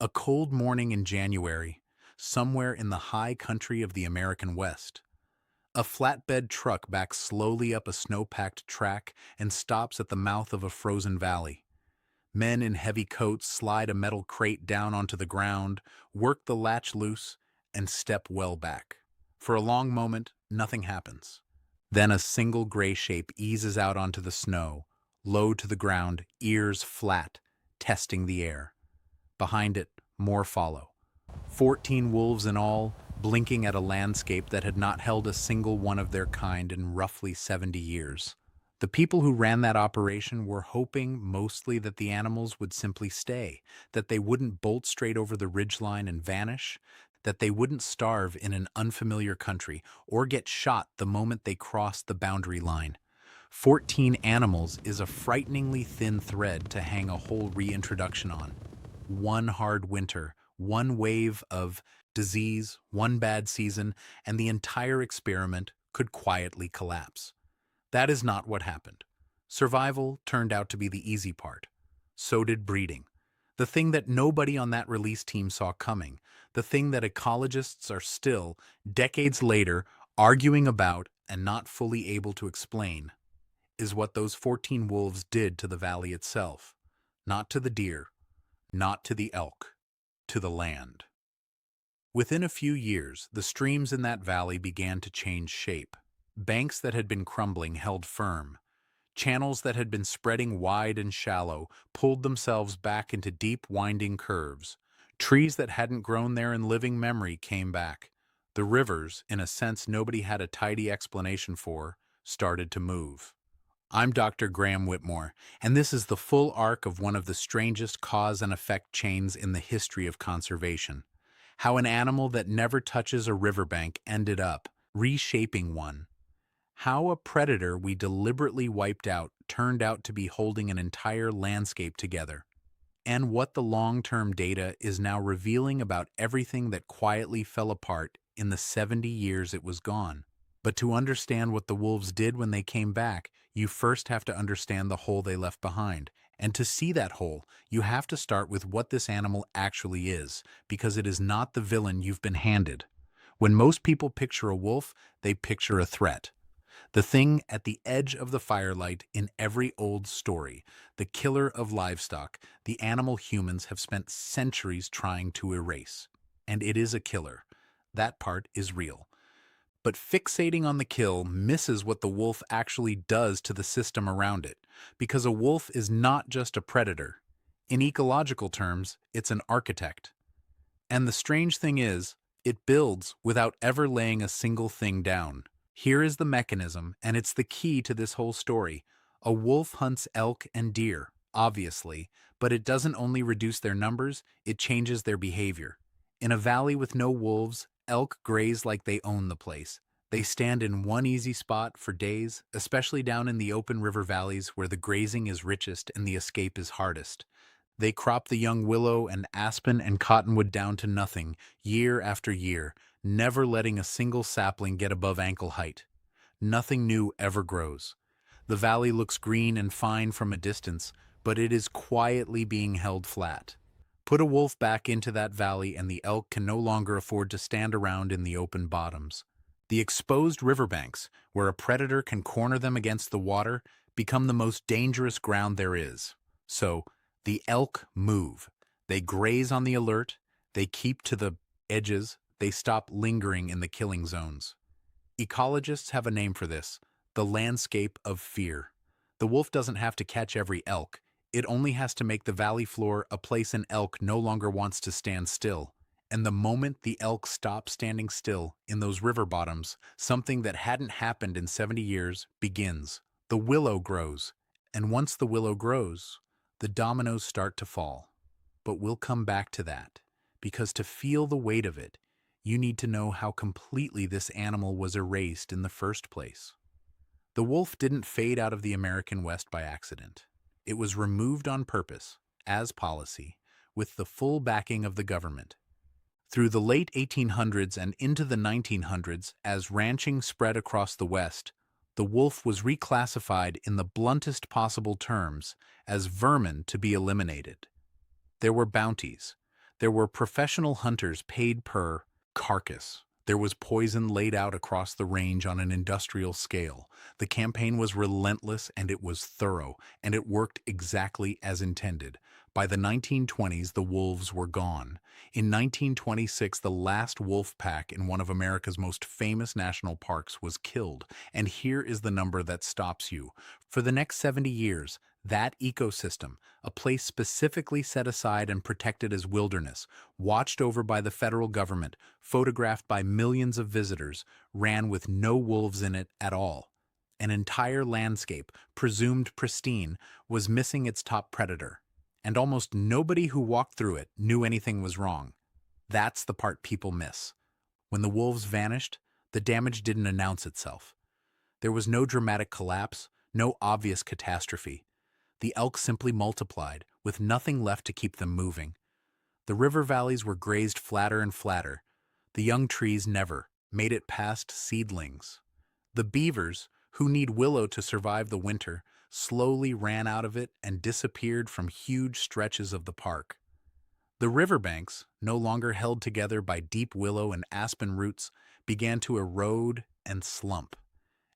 A cold morning in January, somewhere in the high country of the American West. A flatbed truck backs slowly up a snow-packed track and stops at the mouth of a frozen valley. Men in heavy coats slide a metal crate down onto the ground, work the latch loose, and step well back. For a long moment, nothing happens. Then a single gray shape eases out onto the snow, low to the ground, ears flat, testing the air. Behind it, more follow. 14 wolves in all, blinking at a landscape that had not held a single one of their kind in roughly 70 years. The people who ran that operation were hoping mostly that the animals would simply stay, that they wouldn't bolt straight over the ridgeline and vanish, that they wouldn't starve in an unfamiliar country or get shot the moment they crossed the boundary line. 14 animals is a frighteningly thin thread to hang a whole reintroduction on. One hard winter, one wave of disease, one bad season, and the entire experiment could quietly collapse. That is not what happened. Survival turned out to be the easy part. So did breeding. The thing that nobody on that release team saw coming, the thing that ecologists are still, decades later, arguing about and not fully able to explain, is what those 14 wolves did to the valley itself. Not to the deer, not to the elk, to the land. Within a few years, the streams in that valley began to change shape. Banks that had been crumbling held firm. Channels that had been spreading wide and shallow pulled themselves back into deep, winding curves. Trees that hadn't grown there in living memory came back. The rivers, in a sense nobody had a tidy explanation for, started to move. I'm Dr. Graham Whitmore, and this is the full arc of one of the strangest cause and effect chains in the history of conservation. How an animal that never touches a riverbank ended up reshaping one. How a predator we deliberately wiped out turned out to be holding an entire landscape together. And what the long-term data is now revealing about everything that quietly fell apart in the 70 years it was gone. But to understand what the wolves did when they came back, you first have to understand the hole they left behind. And to see that hole, you have to start with what this animal actually is, because it is not the villain you've been handed. When most people picture a wolf, they picture a threat. The thing at the edge of the firelight in every old story, the killer of livestock, the animal humans have spent centuries trying to erase. And it is a killer. That part is real. But fixating on the kill misses what the wolf actually does to the system around it, because a wolf is not just a predator. In ecological terms, it's an architect. And the strange thing is, it builds without ever laying a single thing down. Here is the mechanism, and it's the key to this whole story. A wolf hunts elk and deer, obviously, but it doesn't only reduce their numbers, it changes their behavior. In a valley with no wolves, elk graze like they own the place. They stand in one easy spot for days, especially down in the open river valleys where the grazing is richest and the escape is hardest. They crop the young willow and aspen and cottonwood down to nothing, year after year, never letting a single sapling get above ankle height. Nothing new ever grows. The valley looks green and fine from a distance, but it is quietly being held flat. Put a wolf back into that valley and the elk can no longer afford to stand around in the open bottoms. The exposed riverbanks, where a predator can corner them against the water, become the most dangerous ground there is. So, the elk move. They graze on the alert, they keep to the edges, they stop lingering in the killing zones. Ecologists have a name for this, the landscape of fear. The wolf doesn't have to catch every elk. It only has to make the valley floor a place an elk no longer wants to stand still. And the moment the elk stop standing still in those river bottoms, something that hadn't happened in 70 years begins. The willow grows. And once the willow grows, the dominoes start to fall. But we'll come back to that, because to feel the weight of it, you need to know how completely this animal was erased in the first place. The wolf didn't fade out of the American West by accident. It was removed on purpose, as policy, with the full backing of the government. Through the late 1800s and into the 1900s, as ranching spread across the West, the wolf was reclassified in the bluntest possible terms as vermin to be eliminated. There were bounties. There were professional hunters paid per carcass. There was poison laid out across the range on an industrial scale. The campaign was relentless and it was thorough, and it worked exactly as intended. By the 1920s, the wolves were gone. In 1926, the last wolf pack in one of America's most famous national parks was killed, and here is the number that stops you. For the next 70 years, that ecosystem, a place specifically set aside and protected as wilderness, watched over by the federal government, photographed by millions of visitors, ran with no wolves in it at all. An entire landscape, presumed pristine, was missing its top predator, and almost nobody who walked through it knew anything was wrong. That's the part people miss. When the wolves vanished, the damage didn't announce itself. There was no dramatic collapse, no obvious catastrophe. The elk simply multiplied, with nothing left to keep them moving. The river valleys were grazed flatter and flatter. The young trees never made it past seedlings. The beavers, who need willow to survive the winter, slowly ran out of it and disappeared from huge stretches of the park. The riverbanks, no longer held together by deep willow and aspen roots, began to erode and slump.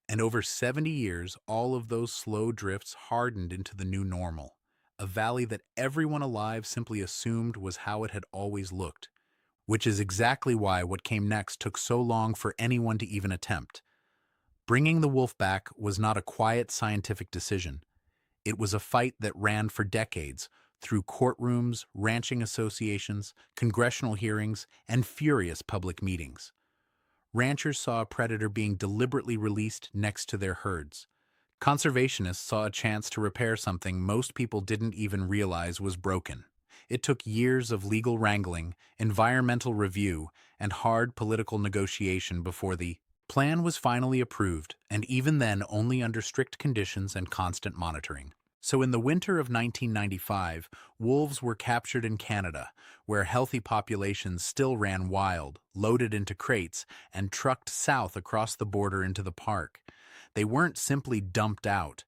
And over 70 years, all of those slow drifts hardened into the new normal, a valley that everyone alive simply assumed was how it had always looked, which is exactly why what came next took so long for anyone to even attempt. Bringing the wolf back was not a quiet scientific decision. It was a fight that ran for decades, through courtrooms, ranching associations, congressional hearings, and furious public meetings. Ranchers saw a predator being deliberately released next to their herds. Conservationists saw a chance to repair something most people didn't even realize was broken. It took years of legal wrangling, environmental review, and hard political negotiation before the plan was finally approved, and even then only under strict conditions and constant monitoring. So in the winter of 1995, wolves were captured in Canada, where healthy populations still ran wild, loaded into crates, and trucked south across the border into the park. They weren't simply dumped out.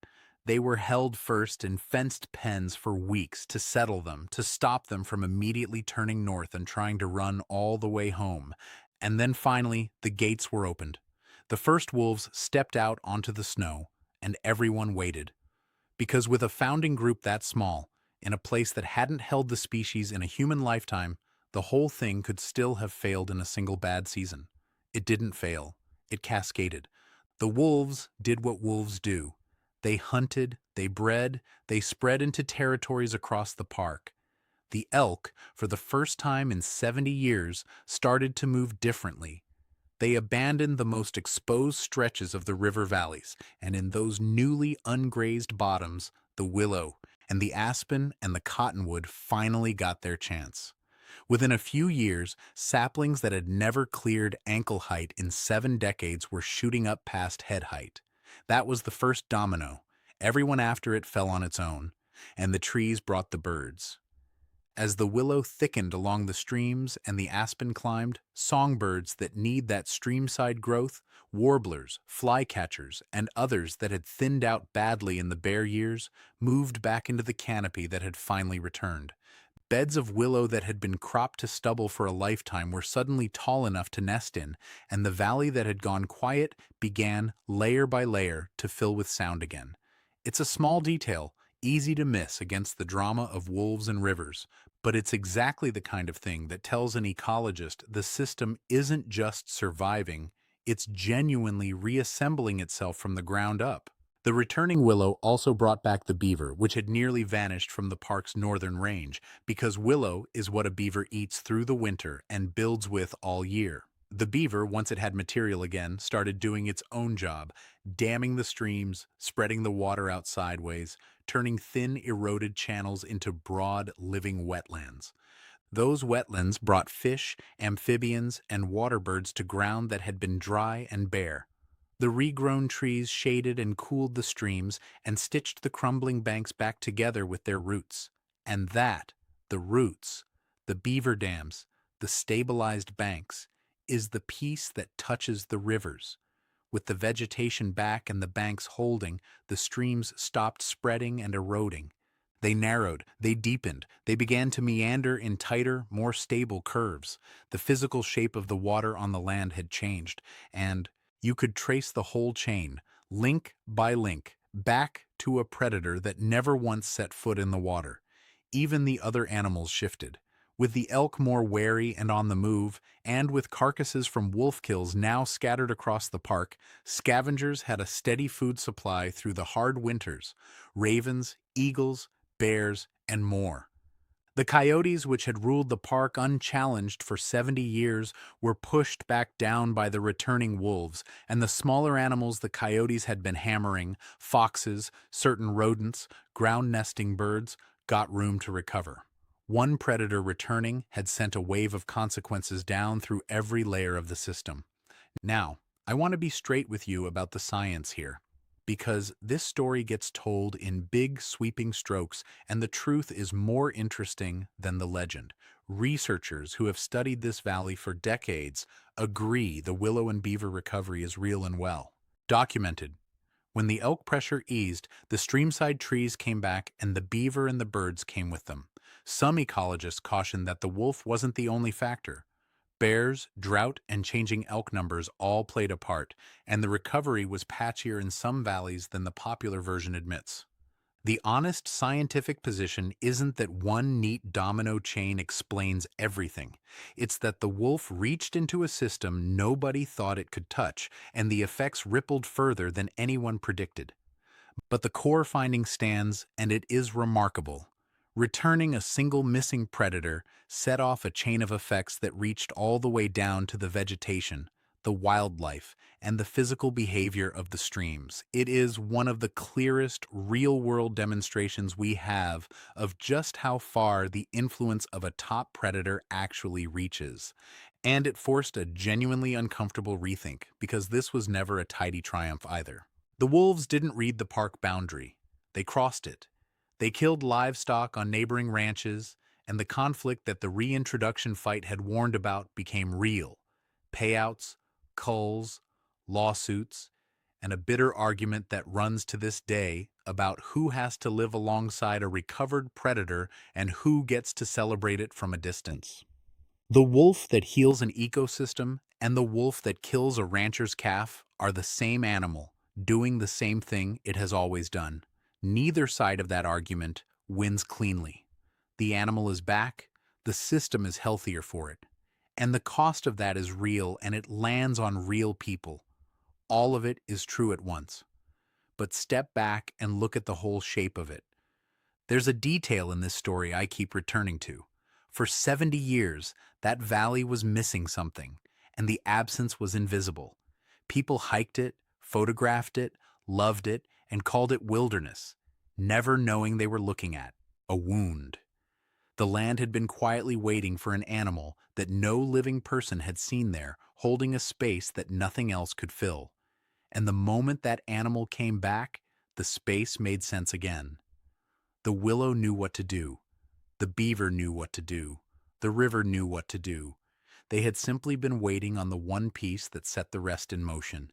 They were held first in fenced pens for weeks to settle them, to stop them from immediately turning north and trying to run all the way home. And then finally, the gates were opened. The first wolves stepped out onto the snow, and everyone waited. Because with a founding group that small, in a place that hadn't held the species in a human lifetime, the whole thing could still have failed in a single bad season. It didn't fail. It cascaded. The wolves did what wolves do. They hunted, they bred, they spread into territories across the park. The elk, for the first time in 70 years, started to move differently. They abandoned the most exposed stretches of the river valleys, and in those newly ungrazed bottoms, the willow and the aspen and the cottonwood finally got their chance. Within a few years, saplings that had never cleared ankle height in 7 decades were shooting up past head height. That was the first domino. Everyone after it fell on its own, and the trees brought the birds. As the willow thickened along the streams and the aspen climbed, songbirds that need that streamside growth, warblers, flycatchers, and others that had thinned out badly in the bare years, moved back into the canopy that had finally returned. Beds of willow that had been cropped to stubble for a lifetime were suddenly tall enough to nest in, and the valley that had gone quiet began, layer by layer, to fill with sound again. It's a small detail, easy to miss against the drama of wolves and rivers, but it's exactly the kind of thing that tells an ecologist the system isn't just surviving, it's genuinely reassembling itself from the ground up. The returning willow also brought back the beaver, which had nearly vanished from the park's northern range, because willow is what a beaver eats through the winter and builds with all year. The beaver, once it had material again, started doing its own job, damming the streams, spreading the water out sideways, turning thin, eroded channels into broad, living wetlands. Those wetlands brought fish, amphibians, and water birds to ground that had been dry and bare. The regrown trees shaded and cooled the streams and stitched the crumbling banks back together with their roots. And that, the roots, the beaver dams, the stabilized banks, is the piece that touches the rivers. With the vegetation back and the banks holding, the streams stopped spreading and eroding. They narrowed, they deepened, they began to meander in tighter, more stable curves. The physical shape of the water on the land had changed, and you could trace the whole chain, link by link, back to a predator that never once set foot in the water. Even the other animals shifted. With the elk more wary and on the move, and with carcasses from wolf kills now scattered across the park, scavengers had a steady food supply through the hard winters. Ravens, eagles, bears, and more. The coyotes, which had ruled the park unchallenged for 70 years, were pushed back down by the returning wolves, and the smaller animals the coyotes had been hammering, foxes, certain rodents, ground-nesting birds, got room to recover. One predator returning had sent a wave of consequences down through every layer of the system. Now, I want to be straight with you about the science here, because this story gets told in big, sweeping strokes, and the truth is more interesting than the legend. Researchers who have studied this valley for decades agree the willow and beaver recovery is real and well documented. When the elk pressure eased, the streamside trees came back and the beaver and the birds came with them. Some ecologists cautioned that the wolf wasn't the only factor. Bears, drought, and changing elk numbers all played a part, and the recovery was patchier in some valleys than the popular version admits. The honest scientific position isn't that one neat domino chain explains everything. It's that the wolf reached into a system nobody thought it could touch, and the effects rippled further than anyone predicted. But the core finding stands, and it is remarkable. Returning a single missing predator set off a chain of effects that reached all the way down to the vegetation, the wildlife, and the physical behavior of the streams. It is one of the clearest real-world demonstrations we have of just how far the influence of a top predator actually reaches. And it forced a genuinely uncomfortable rethink, because this was never a tidy triumph either. The wolves didn't read the park boundary. They crossed it. They killed livestock on neighboring ranches, and the conflict that the Reintroduction fight had warned about became real. Payouts, culls, lawsuits, and a bitter argument that runs to this day about who has to live alongside a recovered predator and who gets to celebrate it from a distance. The wolf that heals an ecosystem and the wolf that kills a rancher's calf are the same animal, doing the same thing it has always done. Neither side of that argument wins cleanly. The animal is back, the system is healthier for it. And the cost of that is real, and it lands on real people. All of it is true at once. But step back and look at the whole shape of it. There's a detail in this story I keep returning to. For 70 years, that valley was missing something, and the absence was invisible. People hiked it, photographed it, loved it, and called it wilderness, never knowing they were looking at a wound. The land had been quietly waiting for an animal that no living person had seen there, holding a space that nothing else could fill. And the moment that animal came back, the space made sense again. The willow knew what to do. The beaver knew what to do. The river knew what to do. They had simply been waiting on the one piece that set the rest in motion.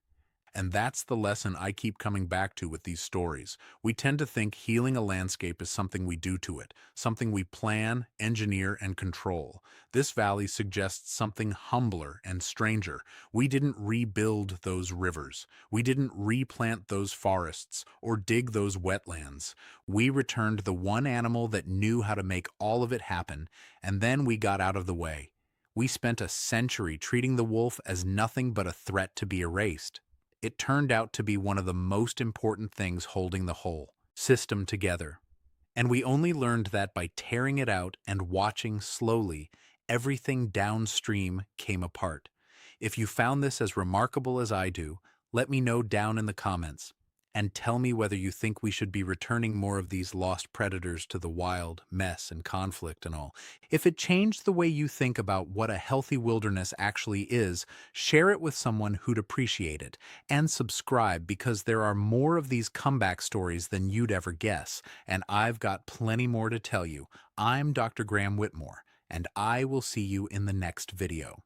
And that's the lesson I keep coming back to with these stories. We tend to think healing a landscape is something we do to it, something we plan, engineer, and control. This valley suggests something humbler and stranger. We didn't rebuild those rivers. We didn't replant those forests or dig those wetlands. We returned the one animal that knew how to make all of it happen, and then we got out of the way. We spent a century treating the wolf as nothing but a threat to be erased. It turned out to be one of the most important things holding the whole system together. And we only learned that by tearing it out and watching slowly everything downstream came apart. If you found this as remarkable as I do, let me know down in the comments. And tell me whether you think we should be returning more of these lost predators to the wild, mess, and conflict and all. If it changed the way you think about what a healthy wilderness actually is, share it with someone who'd appreciate it. And subscribe, because there are more of these comeback stories than you'd ever guess. And I've got plenty more to tell you. I'm Dr. Graham Whitmore, and I will see you in the next video.